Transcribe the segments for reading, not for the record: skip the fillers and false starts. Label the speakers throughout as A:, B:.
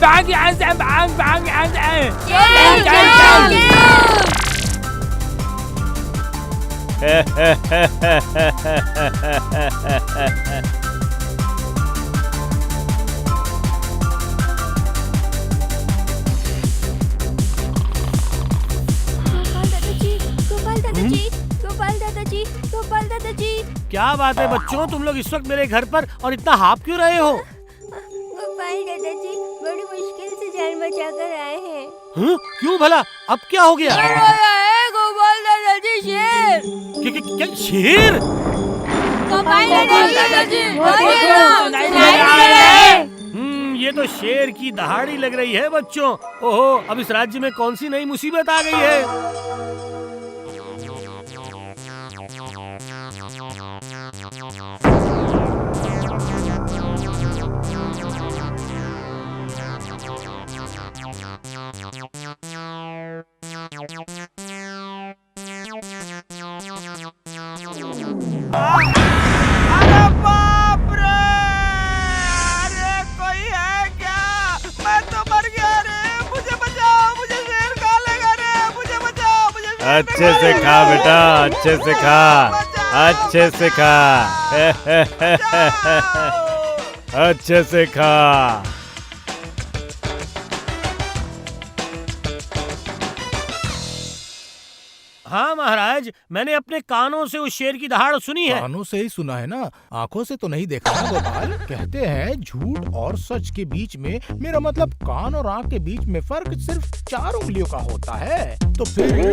A: भाग यहाँ से, भाग यहाँ से।
B: चल,
A: चल,
B: गोपाल दादाजी, गोपाल दादाजी।
C: क्या बात है बच्चों, तुम लोग इस वक्त मेरे घर पर और इतना हाफ क्यों रहे हो?
B: गोपाल दादाजी बड़ी मुश्किल से जान बचा कर आए हैं।
C: क्यों भला, अब क्या हो गया?
B: गोपाल दादाजी शेर।
C: क्या शेर?
B: गोपाल दादाजी
C: ये तो शेर की दहाड़ी लग रही है बच्चों। ओहो, अब इस राज्य में कौन सी नई मुसीबत आ गई है?
A: अरे बाप रे! अरे कोई है क्या? मैं तो मर गया रे! मुझे बचाओ, मुझे शेर खा लेगा रे! मुझे बचाओ, मुझे शेर
D: अच्छे से खा बेटा, अच्छे से खा, अच्छे से खा, अच्छे से खा।
C: हाँ महाराज, मैंने अपने कानों से उस शेर की दहाड़ सुनी है।
E: कानों से ही सुना है ना, आंखों से तो नहीं देखा ना गोपाल। कहते हैं झूठ और सच के बीच में, मेरा मतलब कान और आंख के बीच में फर्क सिर्फ 4 उंगलियों का होता है। तो फिर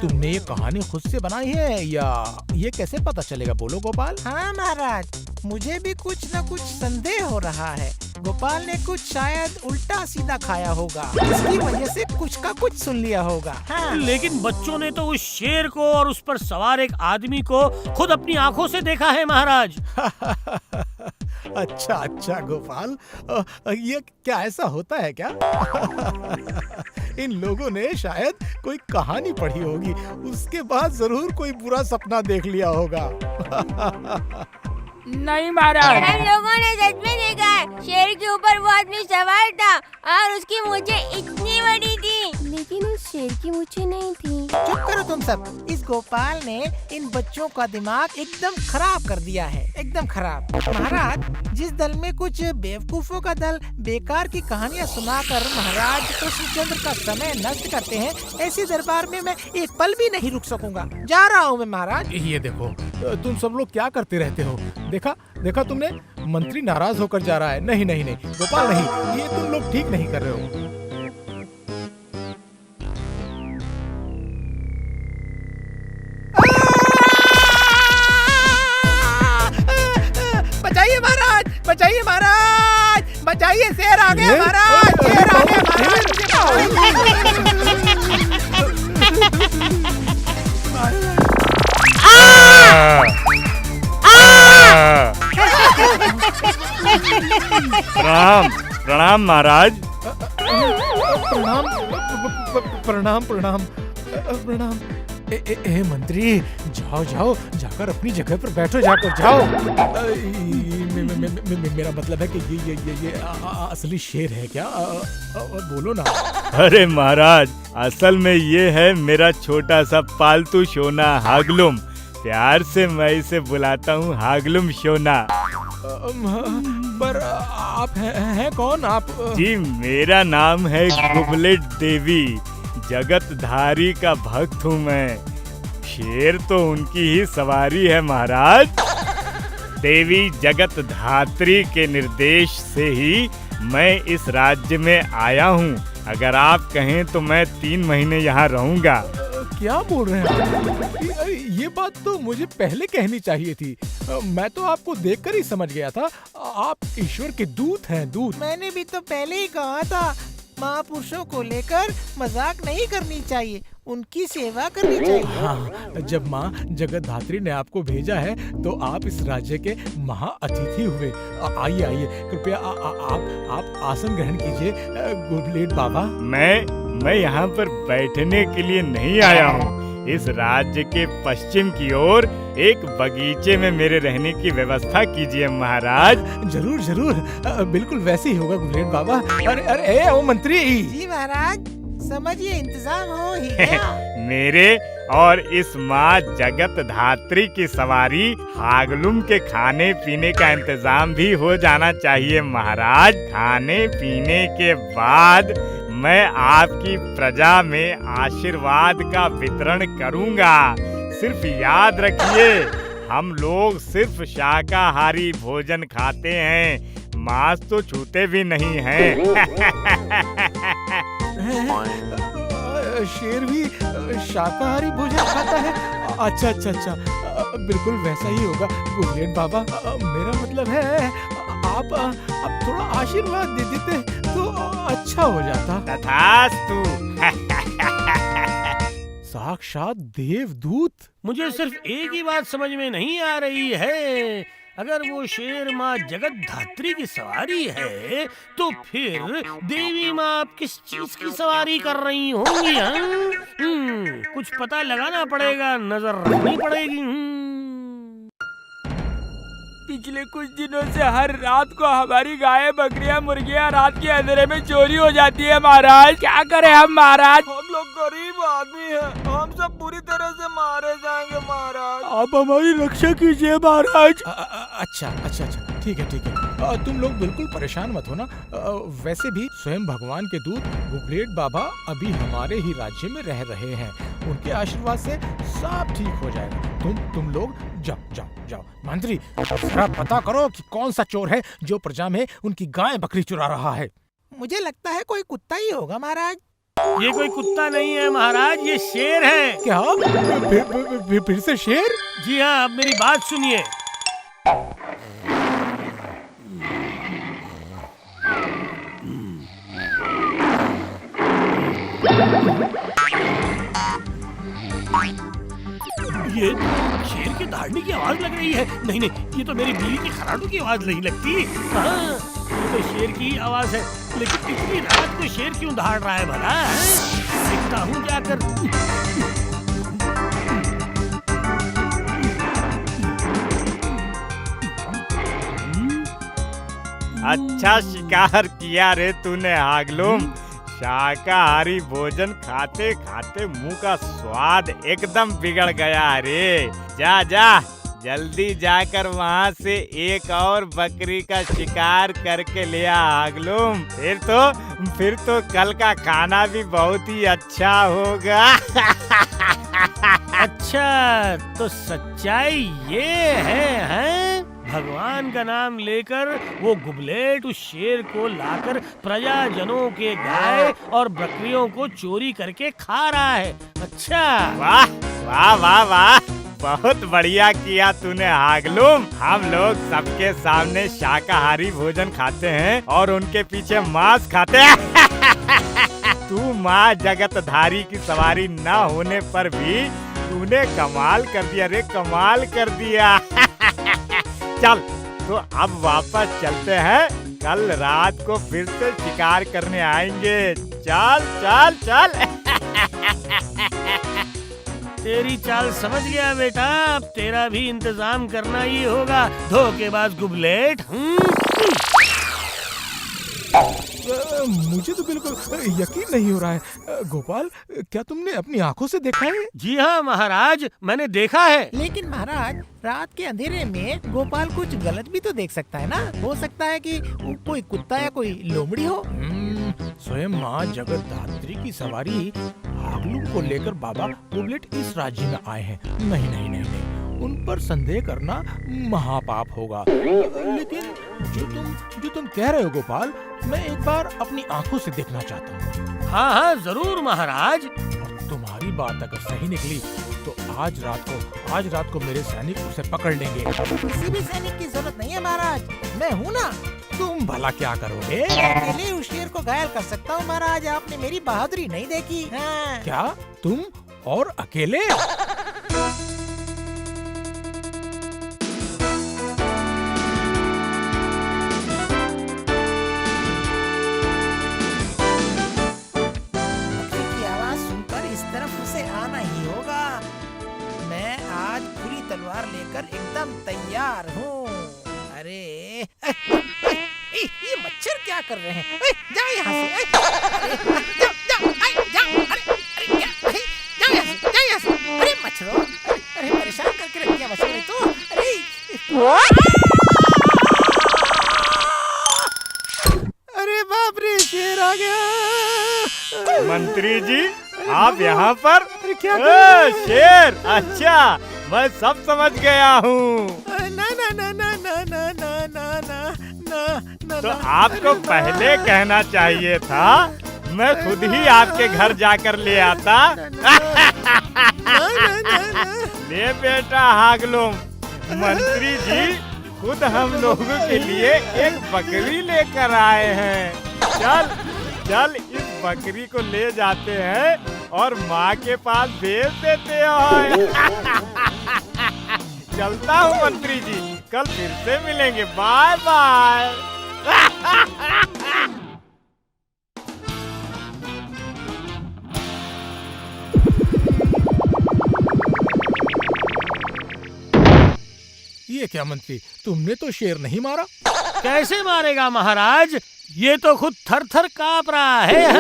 E: तुमने ये कहानी खुद से बनाई है या ये कैसे पता चलेगा? बोलो गोपाल।
F: हाँ महाराज, मुझे भी कुछ न कुछ संदेह हो रहा है। गोपाल ने कुछ शायद उल्टा सीधा खाया होगा, इसकी वजह से कुछ का कुछ सुन लिया होगा। हाँ।
C: लेकिन बच्चों ने तो उस शेर को और उस पर सवार एक आदमी को खुद अपनी आंखों से देखा है महाराज।
E: अच्छा अच्छा गोपाल, ये क्या ऐसा होता है क्या? इन लोगों ने शायद कोई कहानी पढ़ी होगी, उसके बाद जरूर कोई बुरा सपना देख लिया होगा।
A: नहीं महाराज,
B: हम लोगों ने सच में देखा है। शेर के ऊपर वो आदमी सवार था और उसकी मूंछें इतनी बड़ी थी, लेकिन उस शेर की मूंछें नहीं थी।
F: चुप करो तुम सब। इस गोपाल ने इन बच्चों का दिमाग एकदम खराब कर दिया है, एकदम खराब। महाराज, जिस दल में कुछ बेवकूफों का दल बेकार की कहानियाँ सुनाकर महाराज कृष्णचंद्र का समय नष्ट करते हैं, ऐसे दरबार में मैं एक पल भी नहीं रुक सकूंगा। जा रहा हूँ मैं महाराज।
E: ये देखो, तुम सब लोग क्या करते रहते हो? देखा देखा तुमने, मंत्री नाराज होकर जा रहा है। नहीं नहीं नहीं गोपाल, नहीं, ये तुम लोग ठीक नहीं कर रहे हो।
F: बचाइए महाराज, बचाइए महाराज, बचाइए, शेर आ गया महाराज, शेर आ गया
D: प्रणाम प्रणाम महाराज।
E: प्रणाम प्रणाम प्रणाम प्रणाम। ए मंत्री, जाओ जाओ, जाकर अपनी जगह पर बैठो, जाकर जाओ। मेरा मतलब है कि ये असली शेर है क्या? बोलो ना।
D: अरे महाराज, असल में ये है मेरा छोटा सा पालतू शोना हागलुम। प्यार से मैं इसे बुलाता हूँ हागलुम शोना।
E: पर आप हैं कौन? आप
D: जी, मेरा नाम है गुबलेट देवी। जगतधारी का भक्त हूँ मैं। शेर तो उनकी ही सवारी है महाराज। देवी जगतधात्री के निर्देश से ही मैं इस राज्य में आया हूँ। अगर आप कहें तो मैं 3 महीने यहाँ रहूँगा।
E: क्या बोल रहे हैं? ये बात तो मुझे पहले कहनी चाहिए थी। मैं तो आपको देखकर ही समझ गया था, आप ईश्वर के दूत हैं, दूत।
F: मैंने भी तो पहले ही कहा था, महापुरुषों को लेकर मजाक नहीं करनी चाहिए, उनकी सेवा करनी चाहिए।
E: हाँ, जब माँ जगतधात्री ने आपको भेजा है तो आप इस राज्य के महाअतिथि हुए। आइए आइए, कृपया आप आसन ग्रहण कीजिए गुबलेट बाबा।
D: मैं यहाँ पर बैठने के लिए नहीं आया हूँ। इस राज्य के पश्चिम की ओर एक बगीचे में मेरे रहने की व्यवस्था कीजिए महाराज।
E: जरूर जरूर, बिल्कुल वैसे ही होगा गुबलेट बाबा। अरे अरे ओ मंत्री।
F: जी महाराज, समझिए इंतजाम हो ही गया।
D: मेरे और इस माँ जगत धात्री की सवारी हागलुम के खाने पीने का इंतजाम भी हो जाना चाहिए महाराज। खाने पीने के बाद मैं आपकी प्रजा में आशीर्वाद का वितरण करूंगा। सिर्फ याद रखिए, हम लोग सिर्फ शाकाहारी भोजन खाते हैं, मांस तो छूते भी नहीं हैं।
E: शेर भी शाकाहारी भोजन खाता है? अच्छा अच्छा अच्छा, बिल्कुल वैसा ही होगा गुबलेट बाबा। मेरा मतलब है आप थोड़ा आशीर्वाद दे देते तो अच्छा हो जाता।
D: तथास्तु।
E: साक्षात देवदूत।
C: मुझे सिर्फ एक ही बात समझ में नहीं आ रही है, अगर वो शेर माँ जगत धात्री की सवारी है तो फिर देवी माँ आप किस चीज की सवारी कर रही होंगी? कुछ पता लगाना पड़ेगा, नजर रखनी पड़ेगी।
A: पिछले कुछ दिनों से हर रात को हमारी गायें बकरियां मुर्गियां रात के अंधेरे में चोरी हो जाती है महाराज। क्या करें हम महाराज? हम लोग गरीब आदमी हैं, हम सब पूरी तरह से मारे जाएंगे महाराज। आप हमारी रक्षा कीजिए महाराज।
E: अच्छा अच्छा अच्छा, ठीक है ठीक है। तुम लोग बिल्कुल परेशान मत होना। वैसे भी स्वयं भगवान के दूत गुबलेट बाबा अभी हमारे ही राज्य में रह रहे हैं, उनके आशीर्वाद से सब ठीक हो जाएगा। तुम लोग जाओ जाओ जाओ। मंत्री, जरा पता करो कि कौन सा चोर है जो प्रजा में उनकी गाय बकरी चुरा रहा है।
F: मुझे लगता है कोई कुत्ता ही होगा महाराज।
C: ये कोई कुत्ता नहीं है महाराज, ये शेर है।
E: क्या? फिर से शेर?
C: जी हाँ, अब मेरी बात सुनिए। ये शेर की दहाड़ने की आवाज लग रही है। नहीं नहीं, ये तो मेरी बीवी की खराटों की आवाज नहीं लगती। हाँ, ये तो शेर की आवाज है, लेकिन इतनी रात को शेर क्यों दहाड़ रहा है भला? देखता हूँ जाकर।
D: अच्छा शिकार किया रे तूने हागलुम। शाकाहारी भोजन खाते खाते मुंह का स्वाद एकदम बिगड़ गया रे। जा जा, जल्दी जाकर वहाँ से एक और बकरी का शिकार करके ले आ हागलुम। फिर तो कल का खाना भी बहुत ही अच्छा होगा।
C: अच्छा, तो सच्चाई ये है? भगवान का नाम लेकर वो गुबलेट उस शेर को लाकर प्रजाजनों के गाय और बकरियों को चोरी करके खा रहा है। अच्छा,
D: वाह वाह वाह वाह, बहुत बढ़िया किया तूने हागलुम। हम लोग सबके सामने शाकाहारी भोजन खाते हैं और उनके पीछे मांस खाते हैं। तू माँ जगतधारी की सवारी न होने पर भी तूने कमाल कर दिया रे, कमाल कर दिया। चल, तो अब वापस चलते हैं, कल रात को फिर से शिकार करने आएंगे। चल चल चल।
C: तेरी चाल समझ गया बेटा, अब तेरा भी इंतजाम करना ही होगा, धोखेबाज गुबलेट।
E: मुझे तो बिल्कुल यकीन नहीं हो रहा है। गोपाल, क्या तुमने अपनी आंखों से देखा है?
C: जी हाँ महाराज, मैंने देखा है।
F: लेकिन महाराज, रात के अंधेरे में गोपाल कुछ गलत भी तो देख सकता है ना। हो सकता है कि कोई कुत्ता या कोई लोमड़ी हो।
E: स्वयं माँ जगत धात्री की सवारी हागलुम को लेकर बाबा गुबलेट इस राज्य में आए हैं। नहीं नहीं नहीं नहीं, उन पर संदेह करना महापाप होगा। लेकिन जो तुम कह रहे हो गोपाल, मैं एक बार अपनी आंखों से देखना चाहता हूँ।
C: हाँ हाँ जरूर महाराज।
E: और तुम्हारी बात अगर सही निकली तो आज रात को मेरे सैनिक उसे पकड़ लेंगे।
F: किसी भी सैनिक की जरूरत नहीं है महाराज, मैं हूँ ना।
E: तुम भला क्या करोगे?
F: मैं अकेले उस शेर को घायल कर सकता हूँ महाराज। आपने मेरी बहादुरी नहीं देखी। हाँ।
E: क्या तुम और अकेले?
F: की आवाज सुनकर इस तरफ उसे आना ही होगा। क्या कर रहे हैं? जाओ यहाँ से। जाओ जाओ जाओ, अरे जाओ यहाँ से, जाओ यहाँ से। अरे मच्छरों, अरे परेशान करके रख दिया मच्छरों ने तो। अरे अरे बाप रे, शेर आ गया।
D: मंत्री जी आप यहाँ पर?
F: अरे क्या
D: शेर, अच्छा मैं सब समझ गया हूँ।
F: ना ना ना ना ना ना ना ना ना ना ना।
D: तो आपको पहले कहना चाहिए था, मैं खुद ही आपके घर जाकर ले आता। ले बेटा हागलुम, मंत्री जी खुद हम लोगों के लिए एक बकरी लेकर आए हैं। चल चल इस बकरी को ले जाते हैं और माँ के पास भेज देते हैं। चलता हूँ मंत्री जी, कल फिर से मिलेंगे। Bye bye.
E: ये क्या मंत्री, तुमने तो शेर नहीं मारा।
C: कैसे मारेगा महाराज, ये तो खुद थर थर कांप रहा है।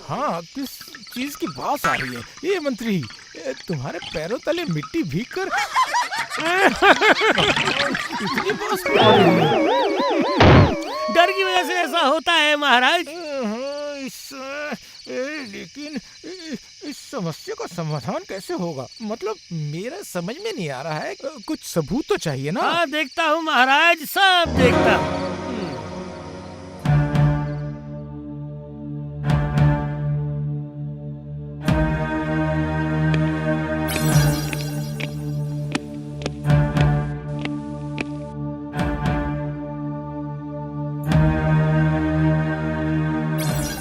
E: हाँ, किस चीज की बात आ रही है? ये मंत्री, तुम्हारे पैरों तले मिट्टी भीग कर इतनी बात क्यों आ रही है?
C: डर की वजह से ऐसा होता है महाराज।
E: लेकिन इस समस्या का समाधान कैसे होगा? मतलब मेरा समझ में नहीं आ रहा है। कुछ सबूत तो चाहिए ना।
C: हाँ देखता हूँ महाराज, सब देखता हूँ।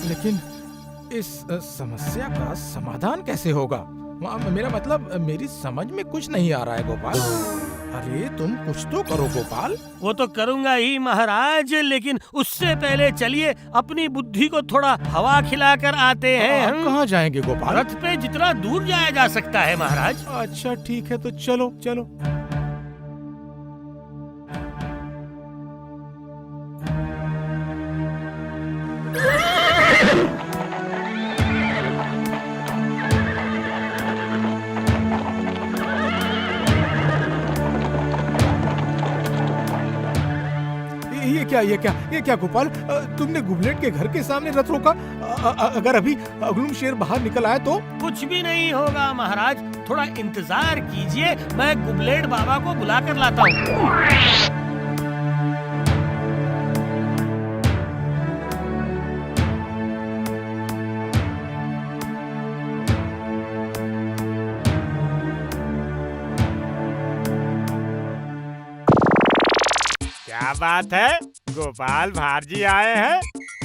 E: लेकिन इस समस्या का समाधान कैसे होगा? मेरा मतलब मेरी समझ में कुछ नहीं आ रहा है गोपाल। अरे तुम कुछ तो करो गोपाल।
C: वो तो करूंगा ही महाराज, लेकिन उससे पहले चलिए अपनी बुद्धि को थोड़ा हवा खिलाकर आते हैं। हम
E: कहाँ जाएंगे गोपाल?
C: रथ पे जितना दूर जाया जा सकता है महाराज।
E: अच्छा ठीक है, तो चलो चलो। ये क्या गोपाल, तुमने गुबलेट के घर के सामने रथ रोका? अगर अभी अगलुम शेर बाहर निकल आए तो?
C: कुछ भी नहीं होगा महाराज, थोड़ा इंतजार कीजिए, मैं गुबलेट बाबा को बुला कर लाता हूँ।
D: क्या बात है, गोपाल भारजी आए हैं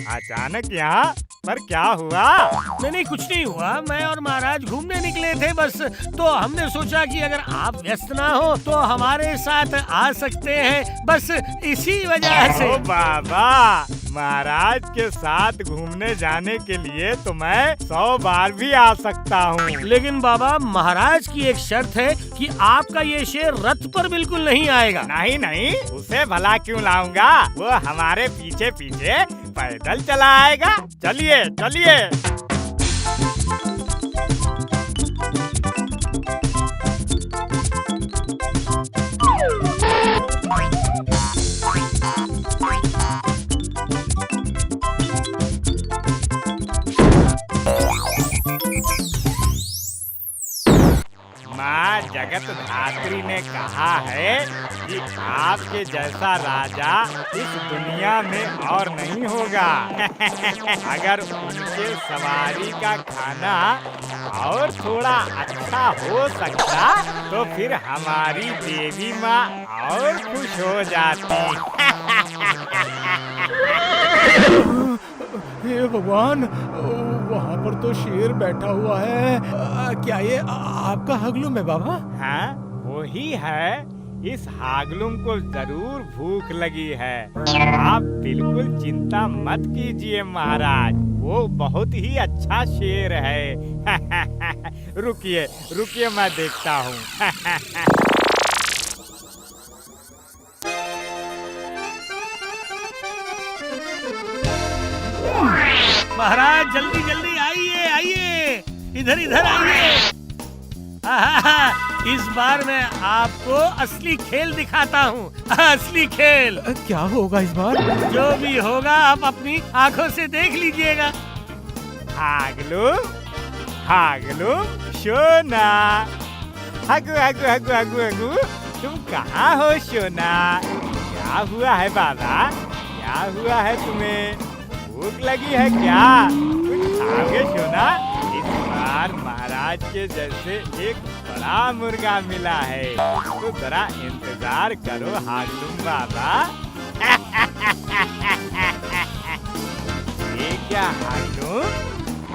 D: अचानक यहाँ पर? क्या हुआ?
C: नहीं कुछ नहीं हुआ, मैं और महाराज घूमने निकले थे बस। तो हमने सोचा कि अगर आप व्यस्त ना हो तो हमारे साथ आ सकते हैं, बस इसी वजह से।
D: ओ बाबा, महाराज के साथ घूमने जाने के लिए तो मैं 100 बार भी आ सकता हूँ।
C: लेकिन बाबा महाराज की एक शर्त है कि आपका ये शेर रथ पर बिल्कुल नहीं आएगा।
D: नहीं नहीं, उसे भला क्यों लाऊंगा, वो हमारे पीछे पीछे पैदल चला आएगा। चलिए चलिए। माँ जगत धात्री ने कहा है कि आपके जैसा राजा इस दुनिया में और नहीं होगा। अगर उनके सवारी का खाना और थोड़ा अच्छा हो सकता तो फिर हमारी देवी माँ और खुश हो जाती।
E: हे भगवान, वहाँ पर तो शेर बैठा हुआ है। क्या ये आपका हगलुम है बाबा?
D: हाँ वही है। इस हागलुम को जरूर भूख लगी है। आप बिल्कुल चिंता मत कीजिए महाराज, वो बहुत ही अच्छा शेर है। रुकिए रुकिए, मैं देखता हूँ।
C: महाराज जल्दी जल्दी आइए आइए, इधर इधर आइए। आहा, इस बार मैं आपको असली खेल दिखाता हूँ, असली खेल।
E: क्या होगा इस बार?
C: जो भी होगा आप अपनी आंखों से देख लीजिएगा।
D: हागलुम हागलुम सोना, हगु हगु हगु हगु हगु, तुम कहाँ हो सोना? क्या हुआ है बाबा, क्या हुआ है तुम्हें? भूख लगी है क्या? कुछ खाओगे सोना? इस बार महाराज के जैसे एक बड़ा मुर्गा मिला है, तो जरा इंतजार करो हागलुम बाबा। ये क्या हागलुम,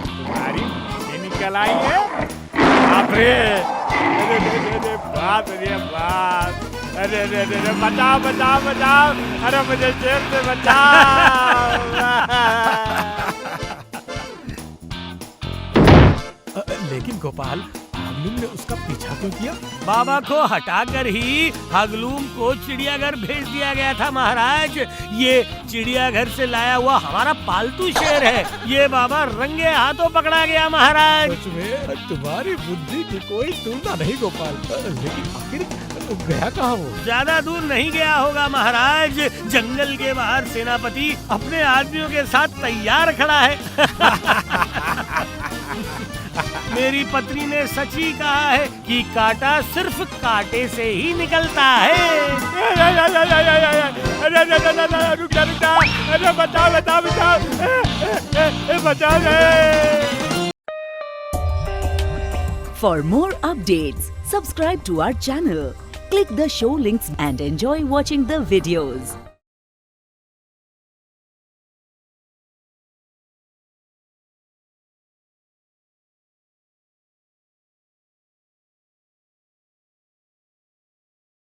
D: तुम्हारी नीचे निकल आई है? बाप रे, अरे बाप रे बाप, अरे बचाओ बचाओ बचाओ, अरे मुझे शेर से बचाओ।
E: लेकिन गोपाल, हागलुम ने उसका पीछा क्यों किया?
C: बाबा को हटाकर ही हागलुम को चिड़ियाघर भेज दिया गया था महाराज। ये चिड़ियाघर से लाया हुआ हमारा पालतू शेर है, ये बाबा रंगे हाथों पकड़ा गया महाराज।
E: सच में तुम्हारी बुद्धि की कोई तुलना नहीं गोपाल। लेकिन आखिर गया कहाँ वो?
C: ज्यादा दूर नहीं गया होगा महाराज, जंगल के बाहर सेनापति अपने आदमियों के साथ तैयार खड़ा है। मेरी पत्नी ने सच ही कहा है कि कांटा सिर्फ कांटे से ही निकलता है।
D: रुक जा, अरे बचाओ बचाओ बचाओ, बचाओ रे।
G: For more updates, subscribe to our channel, click the show links and enjoy watching the videos.